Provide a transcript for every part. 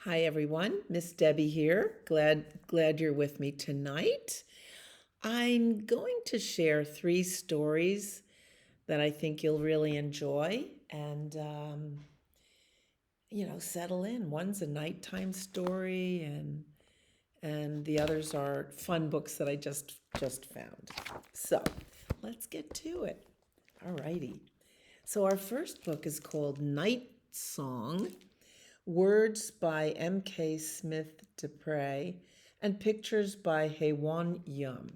Hi everyone, Miss Debbie here. Glad you're with me tonight. I'm going to share three stories that I think you'll really enjoy and settle in. One's a nighttime story and the others are fun books that I just found. So, let's get to it. Alrighty. So our first book is called Night Song. Words by M.K. Smith Despres and pictures by Hyewon.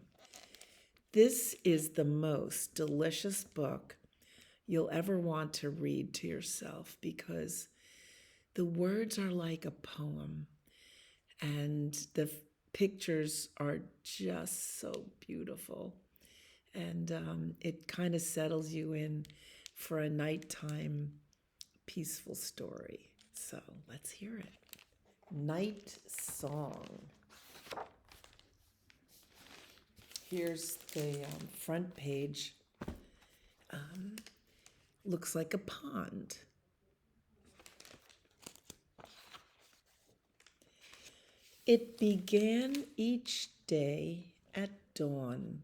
This is the most delicious book you'll ever want to read to yourself because the words are like a poem and the pictures are just so beautiful. And it kind of settles you in for a nighttime peaceful story. So let's hear it. Night Song. Here's the front page. Looks like a pond. It began each day at dawn.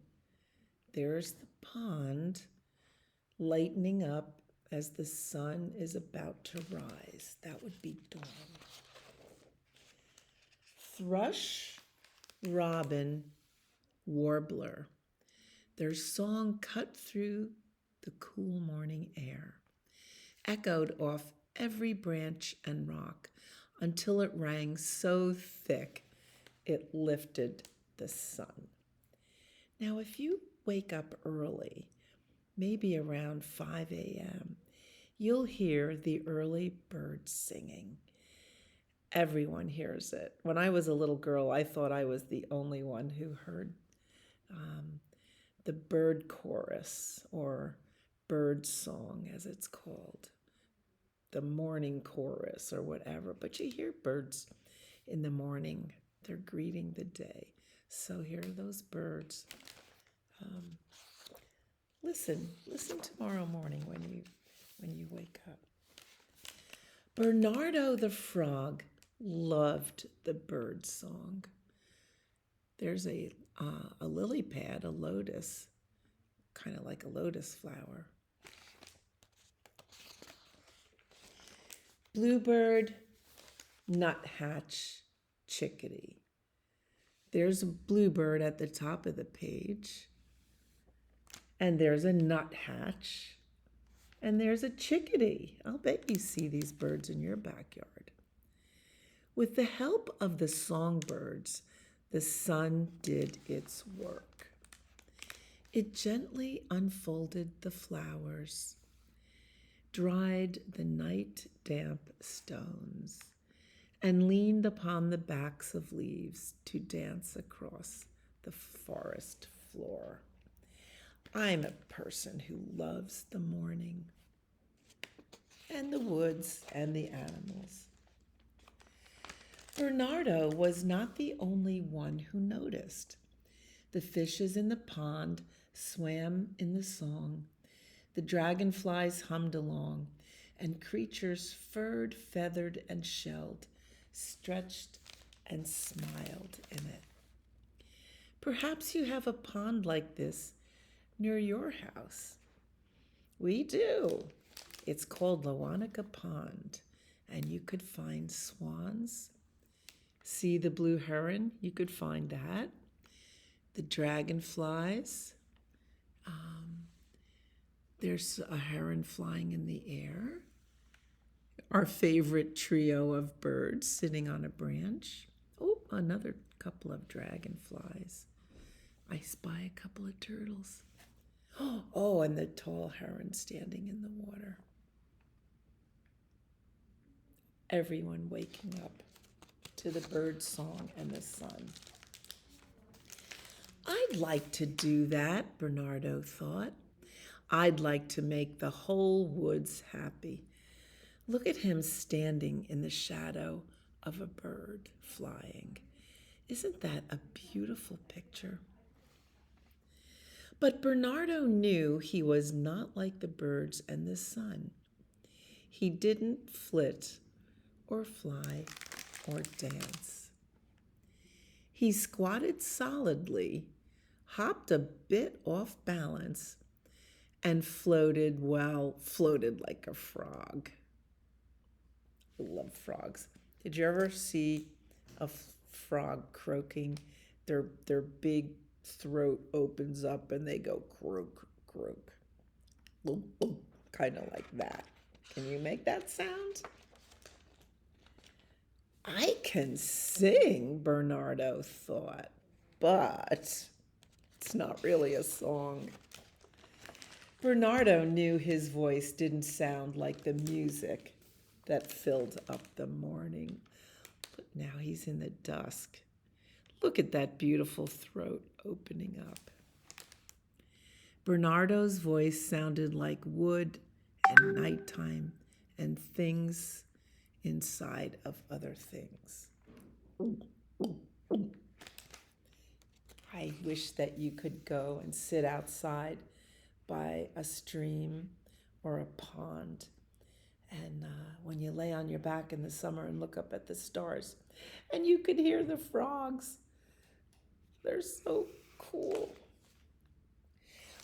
There's the pond lightening up as the sun is about to rise. That would be dawn. Thrush, robin, warbler. Their song cut through the cool morning air, echoed off every branch and rock until it rang so thick it lifted the sun. Now, if you wake up early, maybe around 5 a.m., you'll hear the early birds singing. Everyone hears it. When I was a little girl, I thought I was the only one who heard the bird chorus or bird song, as it's called, the morning chorus or whatever. But you hear birds in the morning. They're greeting the day. So here are those birds. Listen tomorrow morning when you wake up. Bernardo the frog loved the bird song. There's a lily pad, a lotus, kind of like a lotus flower. Bluebird, nuthatch, chickadee. There's a bluebird at the top of the page, and there's a nuthatch, and there's a chickadee. I'll bet you see these birds in your backyard. With the help of the songbirds, the sun did its work. It gently unfolded the flowers, dried the night-damp stones, and leaned upon the backs of leaves to dance across the forest floor. I'm a person who loves the morning and the woods and the animals. Bernardo was not the only one who noticed. The fishes in the pond swam in the song. The dragonflies hummed along, and creatures furred, feathered, and shelled stretched and smiled in it. Perhaps you have a pond like this near your house. We do. It's called Lawanica Pond, and you could find swans. See the blue heron? You could find that. The dragonflies. There's a heron flying in the air. Our favorite trio of birds sitting on a branch. Oh, another couple of dragonflies. I spy a couple of turtles. Oh, and the tall heron standing in the water. Everyone waking up to the bird song and the sun. I'd like to do that, Bernardo thought. I'd like to make the whole woods happy. Look at him standing in the shadow of a bird flying. Isn't that a beautiful picture? But Bernardo knew he was not like the birds and the sun. He didn't flit or fly. or dance. He squatted solidly, hopped a bit off balance, and floated like a frog. I love frogs. Did you ever see a frog croaking? Their big throat opens up and they go croak, croak. Kind of like that. Can you make that sound? I can sing, Bernardo thought, but it's not really a song. Bernardo knew his voice didn't sound like the music that filled up the morning. But now he's in the dusk. Look at that beautiful throat opening up. Bernardo's voice sounded like wood and nighttime and things inside of other things. I wish that you could go and sit outside by a stream or a pond. And when you lay on your back in the summer and look up at the stars, and you could hear the frogs. They're so cool.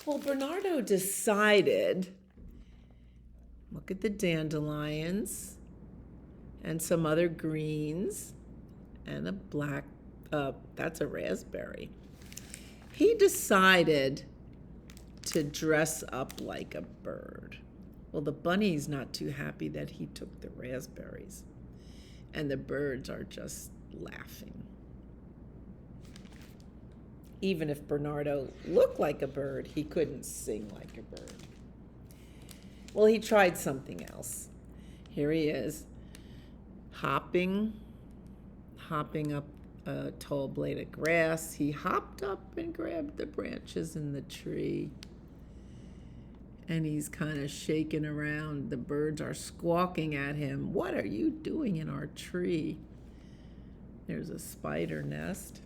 Well, Bernardo decided, look at the dandelions and some other greens and a black, that's a raspberry. He decided to dress up like a bird. Well, the bunny's not too happy that he took the raspberries, and the birds are just laughing. Even if Bernardo looked like a bird, he couldn't sing like a bird. Well, he tried something else. Here he is, hopping up a tall blade of grass. He hopped up and grabbed the branches in the tree. And he's kind of shaking around. The birds are squawking at him. What are you doing in our tree? There's a spider nest.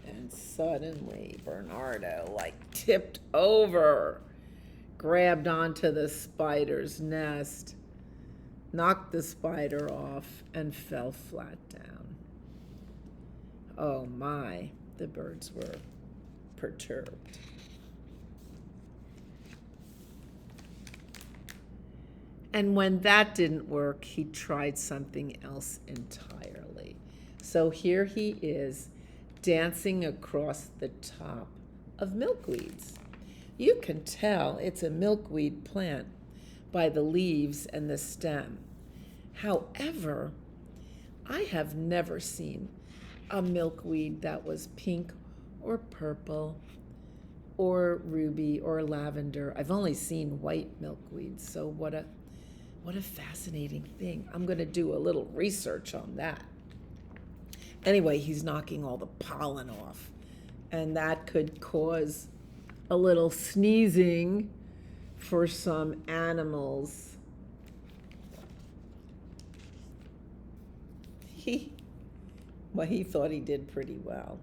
And suddenly Bernardo tipped over, grabbed onto the spider's nest, knocked the spider off, and fell flat down. Oh my, the birds were perturbed. And when that didn't work, he tried something else entirely. So here he is, dancing across the top of milkweeds. You can tell it's a milkweed plant by the leaves and the stem. However, I have never seen a milkweed that was pink or purple or ruby or lavender. I've only seen white milkweeds, so what a fascinating thing. I'm going to do a little research on that. Anyway, he's knocking all the pollen off, and that could cause a little sneezing for some animals. He thought he did pretty well.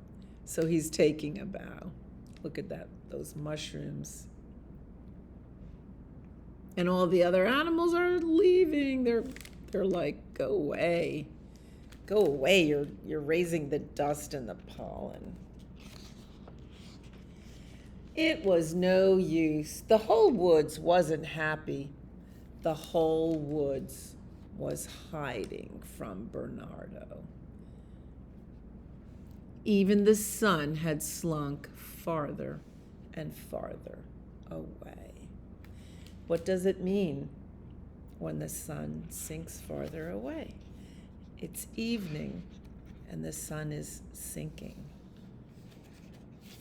So he's taking a bow. Look at that, those mushrooms. And all the other animals are leaving. They're like, go away. Go away, you're raising the dust and the pollen. It was no use. The whole woods wasn't happy. The whole woods was hiding from Bernardo. Even the sun had slunk farther and farther away. What does it mean when the sun sinks farther away? It's evening and the sun is sinking.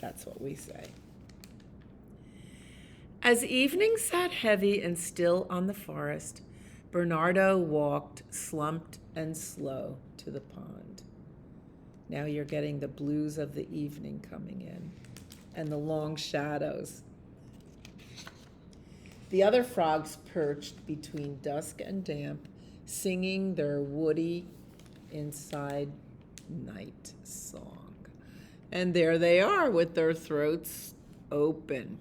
That's what we say. As evening sat heavy and still on the forest, Bernardo walked slumped and slow to the pond. Now you're getting the blues of the evening coming in and the long shadows. The other frogs perched between dusk and damp, singing their woody inside night song. And there they are with their throats open.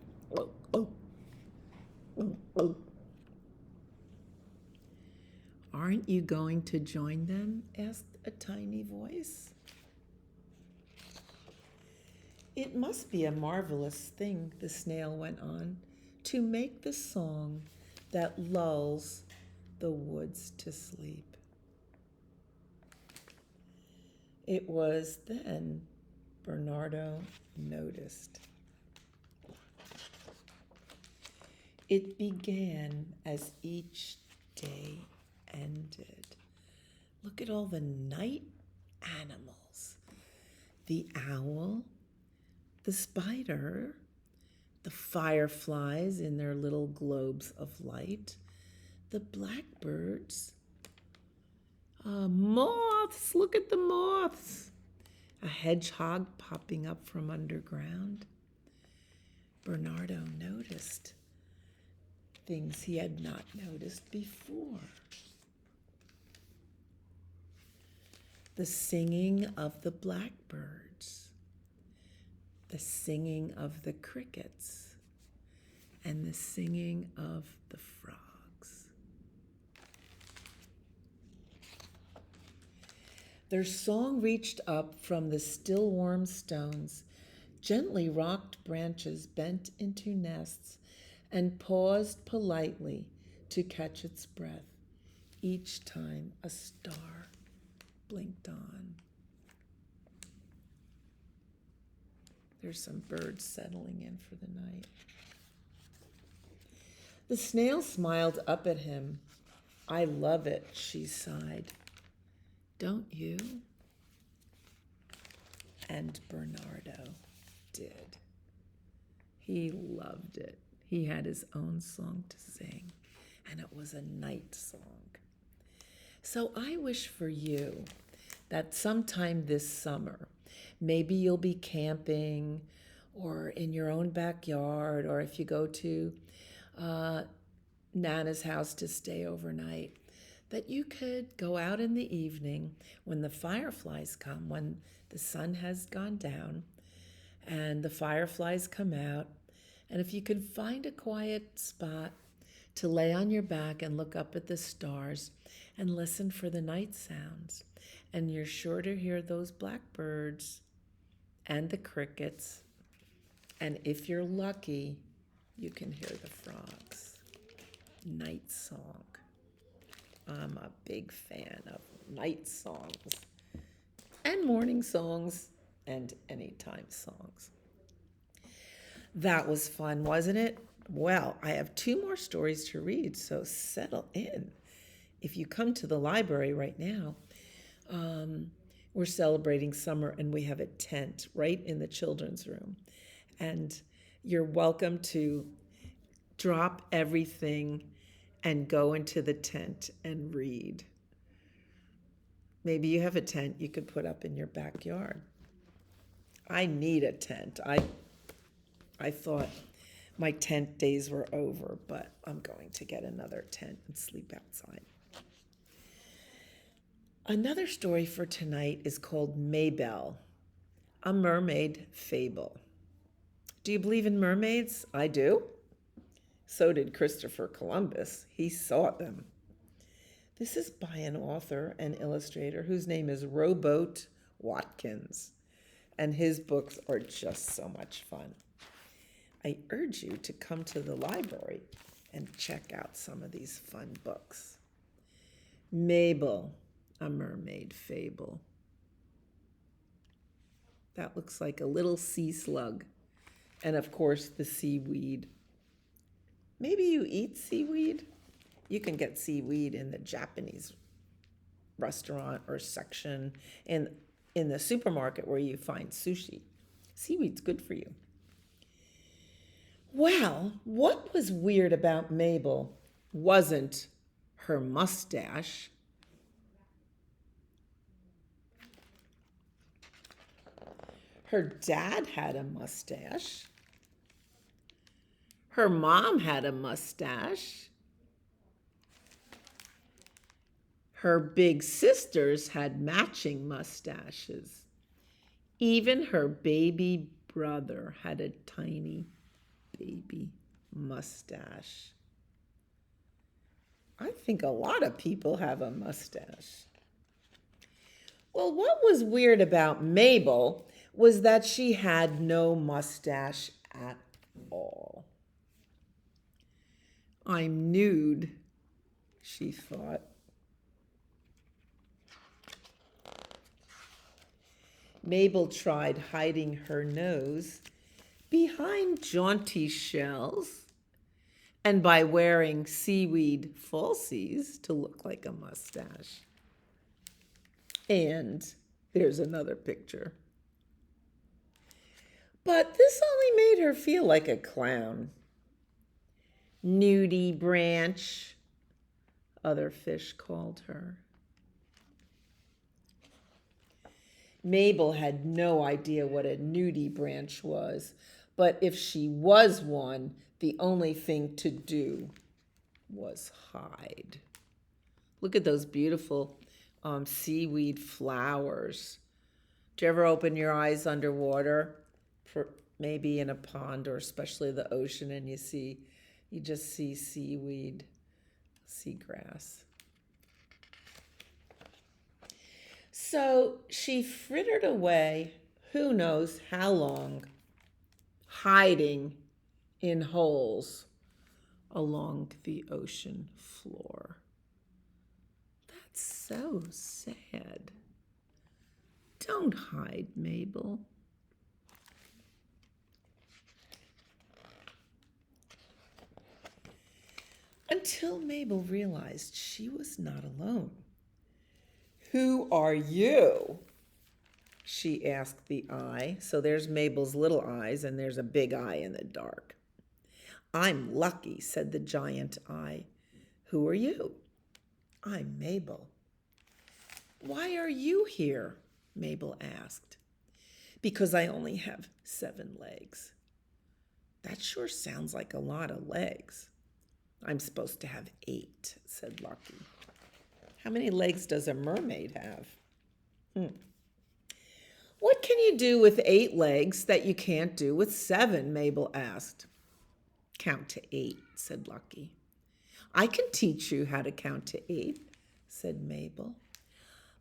Aren't you going to join them? Asked a tiny voice. It must be a marvelous thing, the snail went on, to make the song that lulls the woods to sleep. It was then Bernardo noticed. It began as each day ended. Look at all the night animals. The owl, the spider, the fireflies in their little globes of light, the blackbirds, moths, look at the moths, a hedgehog popping up from underground. Bernardo noticed things he had not noticed before. The singing of the blackbirds, the singing of the crickets, and the singing of the frogs. Their song reached up from the still warm stones, gently rocked branches bent into nests, and paused politely to catch its breath each time a star blinked on. There's some birds settling in for the night. The snail smiled up at him. I love it, she sighed. Don't you? And Bernardo did. He loved it. He had his own song to sing, and it was a night song. So I wish for you that sometime this summer, maybe you'll be camping or in your own backyard, or if you go to Nana's house to stay overnight, that you could go out in the evening when the fireflies come, when the sun has gone down and the fireflies come out. And if you can find a quiet spot to lay on your back and look up at the stars and listen for the night sounds, and you're sure to hear those blackbirds and the crickets. And if you're lucky, you can hear the frogs. Night song. I'm a big fan of night songs and morning songs and anytime songs. That was fun, wasn't it? Well, I have 2 more stories to read, so settle in. If you come to the library right now, we're celebrating summer and we have a tent right in the children's room. And you're welcome to drop everything and go into the tent and read. Maybe you have a tent you could put up in your backyard. I need a tent. I thought my tent days were over, but I'm going to get another tent and sleep outside. Another story for tonight is called Mabel, a mermaid fable. Do you believe in mermaids? I do. So did Christopher Columbus. He saw them. This is by an author and illustrator whose name is Rowboat Watkins, and his books are just so much fun. I urge you to come to the library and check out some of these fun books. Mabel, a mermaid fable. That looks like a little sea slug. And of course, the seaweed. Maybe you eat seaweed? You can get seaweed in the Japanese restaurant or section in the supermarket where you find sushi. Seaweed's good for you. Well, what was weird about Mabel wasn't her mustache. Her dad had a mustache. Her mom had a mustache. Her big sisters had matching mustaches. Even her baby brother had a tiny baby mustache. I think a lot of people have a mustache. Well, what was weird about Mabel was that she had no mustache at all. I'm nude, she thought. Mabel tried hiding her nose behind jaunty shells and by wearing seaweed falsies to look like a mustache. And there's another picture. But this only made her feel like a clown. Nudie branch, other fish called her. Mabel had no idea what a nudie branch was, but if she was one, the only thing to do was hide. Look at those beautiful seaweed flowers. Do you ever open your eyes underwater, for maybe in a pond or especially the ocean, and you just see seaweed, seagrass? So she frittered away, who knows how long, hiding in holes along the ocean floor. That's so sad. Don't hide, Mabel. Until Mabel realized she was not alone. Who are you? She asked the eye. So there's Mabel's little eyes, and there's a big eye in the dark. I'm Lucky, said the giant eye. Who are you? I'm Mabel. Why are you here? Mabel asked. Because I only have 7 legs. That sure sounds like a lot of legs. I'm supposed to have 8, said Lucky. How many legs does a mermaid have? What can you do with 8 legs that you can't do with 7? Mabel asked. Count to 8, said Lucky. I can teach you how to count to 8, said Mabel.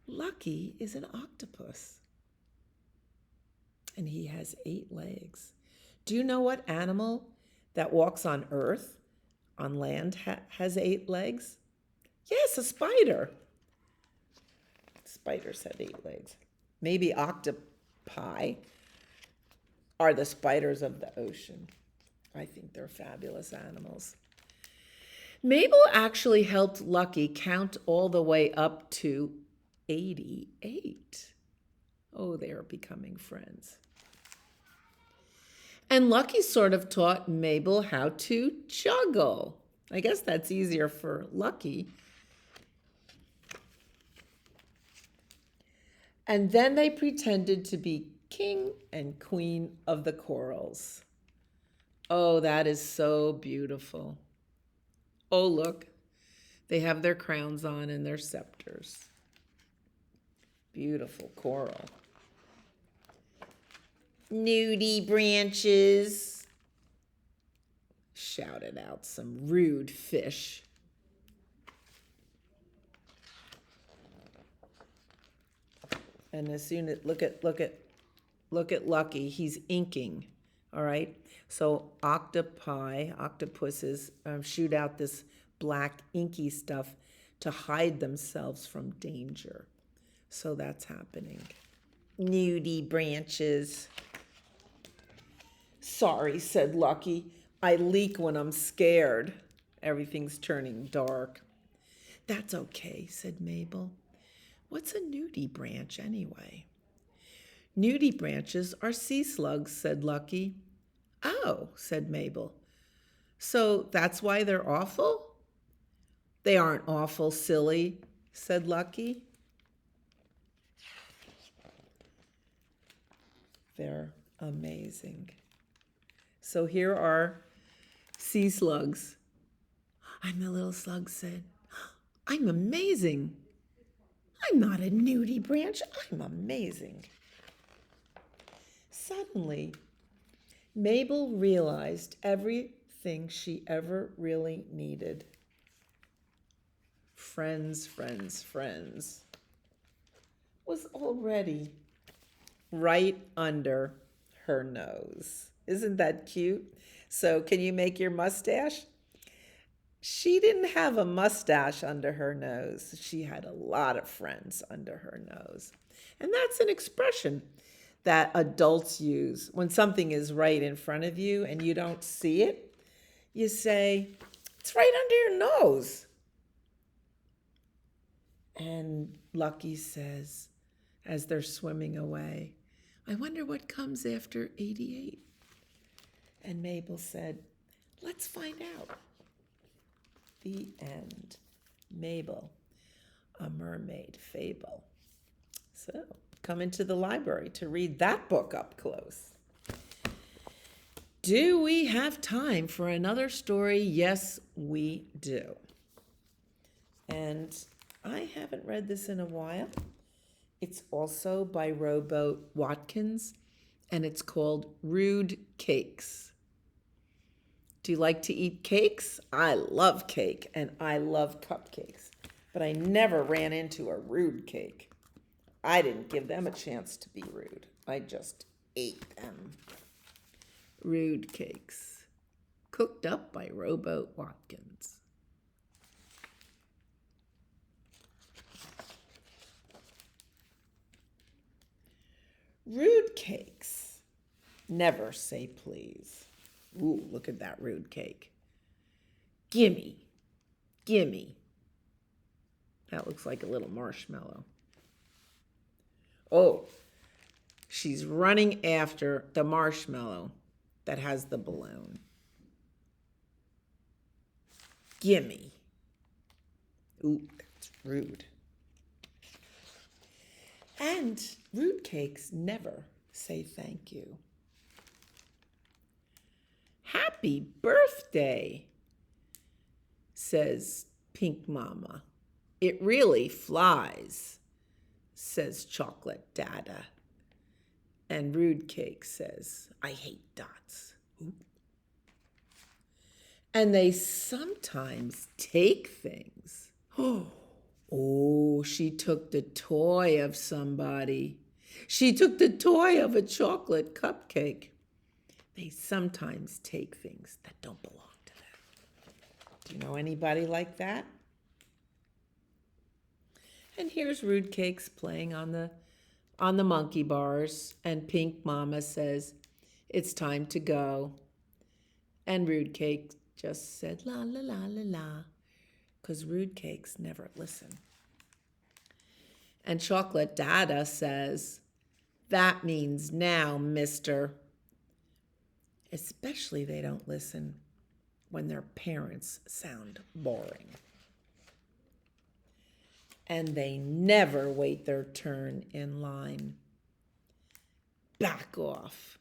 Lucky is an octopus, and he has 8 legs. Do you know what animal that walks on earth, on land, has 8 legs? Yes, a spider. Spiders have 8 legs. Maybe octopi are the spiders of the ocean. I think they're fabulous animals. Mabel actually helped Lucky count all the way up to 88. Oh, they are becoming friends. And Lucky sort of taught Mabel how to juggle. I guess that's easier for Lucky. And then they pretended to be king and queen of the corals. Oh, that is so beautiful. Oh, look, they have their crowns on and their scepters. Beautiful coral. Nudie branches, shouted out some rude fish. And as soon as look at Lucky, he's inking. All right. So octopuses shoot out this black inky stuff to hide themselves from danger. So that's happening. Nudie branches. Sorry, said Lucky. I leak when I'm scared. Everything's turning dark. That's okay, said Mabel. What's a nudie branch anyway? Nudie branches are sea slugs, said Lucky. Oh, said Mabel. So that's why they're awful? They aren't awful, silly, said Lucky. They're amazing. So here are sea slugs. And the little slug said, I'm amazing. I'm not a nudie branch. I'm amazing. Suddenly, Mabel realized everything she ever really needed. friends, friends, friends was already right under her nose. Isn't that cute? So can you make your mustache? She didn't have a mustache under her nose. She had a lot of friends under her nose. And that's an expression that adults use. When something is right in front of you and you don't see it, you say, it's right under your nose. And Lucky says, as they're swimming away, I wonder what comes after 88. And Mabel said, let's find out. The end. Mabel, a mermaid fable. So come into the library to read that book up close. Do we have time for another story? Yes, we do. And I haven't read this in a while. It's also by Rowboat Watkins, and it's called Rude Cakes. Do you like to eat cakes? I love cake, and I love cupcakes, but I never ran into a rude cake. I didn't give them a chance to be rude. I just ate them. Rude Cakes, cooked up by Rowboat Watkins. Rude cakes never say please. Ooh, look at that rude cake. Gimme, gimme. That looks like a little marshmallow. Oh, she's running after the marshmallow that has the balloon. Gimme. Ooh, that's rude. And rude cakes never say thank you. Happy birthday, says Pink Mama. It really flies, says Chocolate Dada. And Rude Cake says, I hate dots. Ooh. And they sometimes take things. Oh, she took the toy of somebody. She took the toy of a chocolate cupcake. They sometimes take things that don't belong to them. Do you know anybody like that? And here's Rude Cakes playing on the monkey bars, and Pink Mama says, it's time to go. And Rude Cake just said, la, la, la, la, la, because Rude Cakes never listen. And Chocolate Dada says, that means now, mister. Especially they don't listen when their parents sound boring. And they never wait their turn in line. Back off.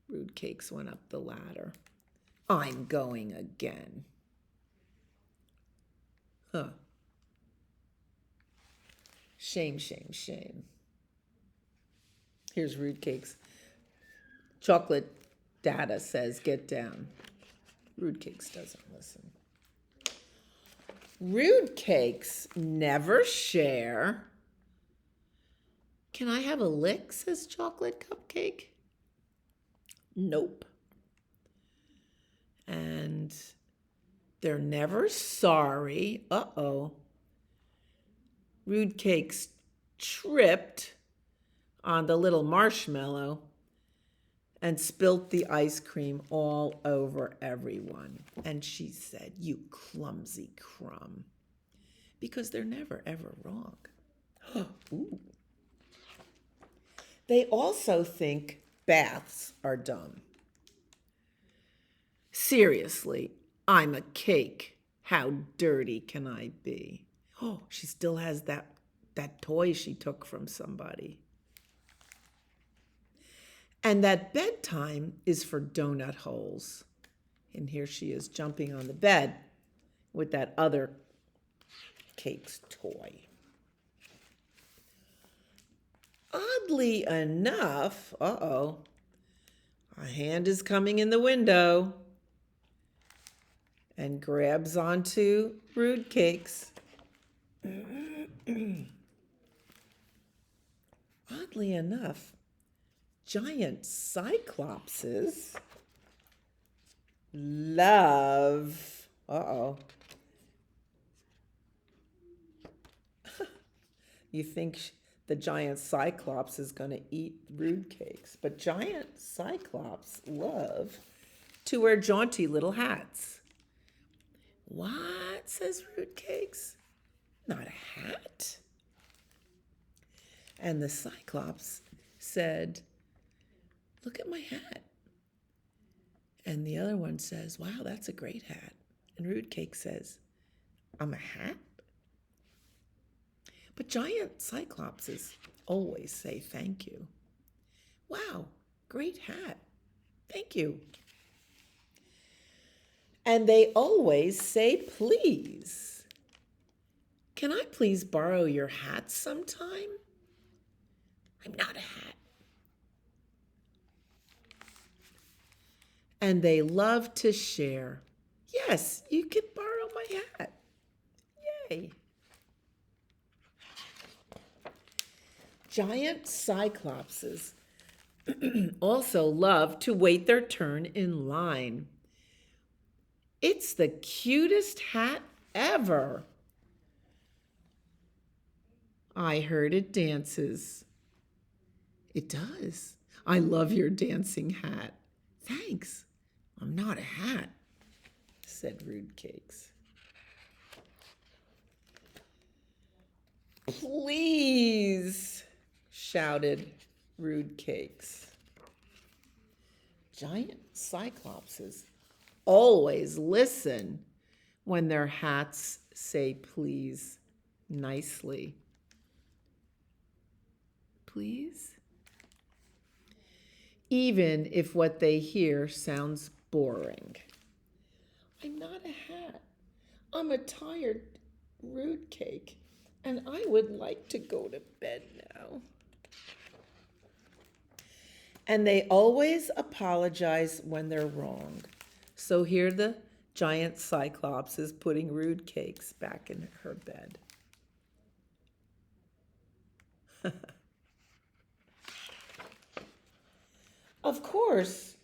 Rude Cakes went up the ladder. I'm going again. Huh. Shame, shame, shame. Here's Rude Cakes. Chocolate Dada says, get down. Rude Cakes doesn't listen. Rude Cakes never share. Can I have a lick, says Chocolate Cupcake. Nope. And they're never sorry. Uh-oh. Rude Cakes tripped on the little marshmallow and spilt the ice cream all over everyone. And she said, you clumsy crumb. Because they're never, ever wrong. Ooh. They also think baths are dumb. Seriously, I'm a cake. How dirty can I be? Oh, she still has that toy she took from somebody. And that bedtime is for donut holes. And here she is jumping on the bed with that other cake's toy. Oddly enough, a hand is coming in the window. and grabs onto Rude Cakes. Oddly enough, giant cyclopses love, you think the giant cyclops is going to eat Rude Cakes, but giant cyclops love to wear jaunty little hats. What, says Rude Cakes? Not a hat? And the cyclops said, look at my hat. And the other one says, wow, that's a great hat. And Rude Cake says, I'm a hat? But giant cyclopses always say thank you. Wow, great hat. Thank you. And they always say please. Can I please borrow your hat sometime? I'm not a hat. And they love to share. Yes, you can borrow my hat. Yay. Giant cyclopses also love to wait their turn in line. It's the cutest hat ever. I heard it dances. It does. I love your dancing hat. Thanks. I'm not a hat, said Rude Cakes. Please, shouted Rude Cakes. Giant cyclopses always listen when their hats say please nicely. Please? Even if what they hear sounds boring. I'm not a hat. I'm a tired Rude Cake, and I would like to go to bed now. And they always apologize when they're wrong. So here the giant cyclops is putting Rude Cakes back in her bed. Of course,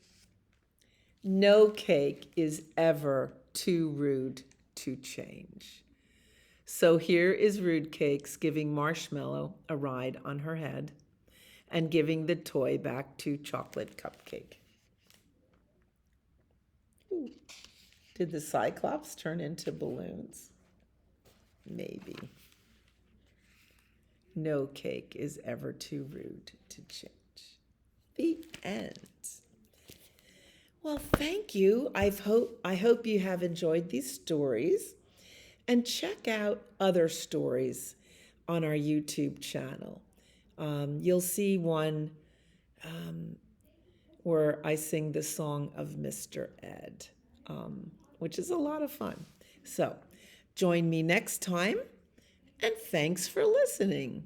no cake is ever too rude to change. So here is Rude Cakes giving Marshmallow a ride on her head and giving the toy back to Chocolate Cupcake. Ooh. Did the Cyclops turn into balloons? Maybe. No cake is ever too rude to change. The end. Well, thank you. I hope you have enjoyed these stories, and check out other stories on our YouTube channel. You'll see one where I sing the song of Mr. Ed, which is a lot of fun. So join me next time, and thanks for listening.